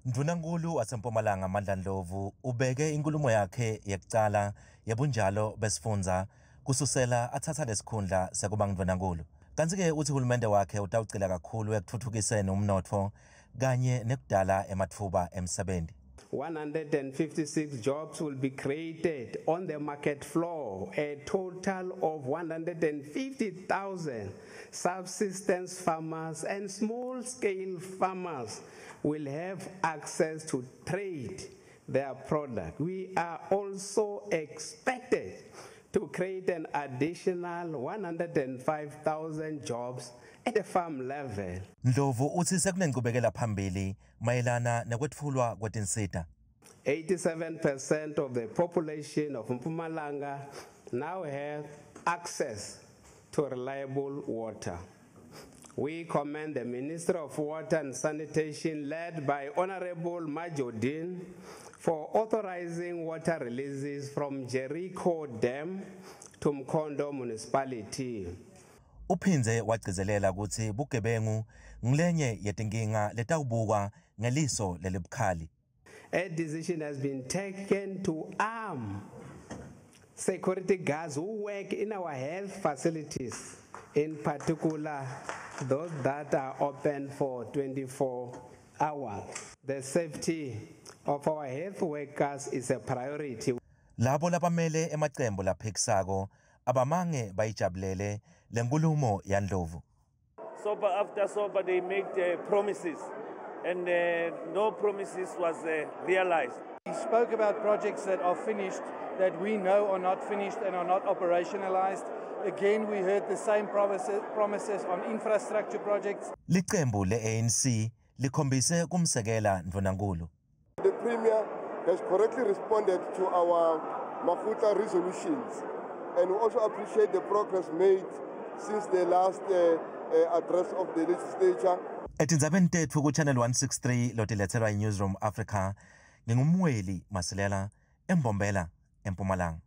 Ndvunankhulu waseMpumalanga Mandla Ndlovu ubeke inkulumo yakhe yekucala yebunjalo besifundza kususela athatha lesikhundla sekuba ngundvunankhulu. Kanti-ke uthi uhulumende wakhe utawugxila kakhulu ekutfutfukiseni umnotfo kanye nekudala ematfuba emsebenti. 156 jobs will be created on the market floor. A total of 150,000 subsistence farmers and small-scale farmers will have access to trade their product. We are also expected to create an additional 105,000 jobs at the farm level. Ndlovu uthi sekunenqubekela phambili mayelana nekwetfulwa kwetinsita. 87% of the population of Mpumalanga now have access to reliable water. We commend the Minister of Water and Sanitation, led by Honorable Majodin, for authorizing water releases from Jericho Dam to Mkondo Municipality. Uphindze wagcizelela ukuthi bugebengu ngilenye yetinkinga letawubukwa ngeliso lelibukhali. A decision has been taken to arm security guards who work in our health facilities, in particular those that are open for 24 hours. The safety of our health workers is a priority. Labo labamele emacembu laphikisako abamange bayijabulele lenkulumo yaNdlovu. Sober after sober they make promises and no promises was realized. He spoke about projects that are finished that we know are not finished and are not operationalized. Again, we heard the same promises on infrastructure projects. Licembu le-ANC likhombise kumsekela Ndvunankhulu. The Premier has correctly responded to our Mafuta resolutions, and we also appreciate the progress made since the last address of the legislature. Etindzabeni tetfu ku Channel 163 lotiletselwa iNewsroom Africa, ngingumweli Masilela eMbombela, eMpumalanga.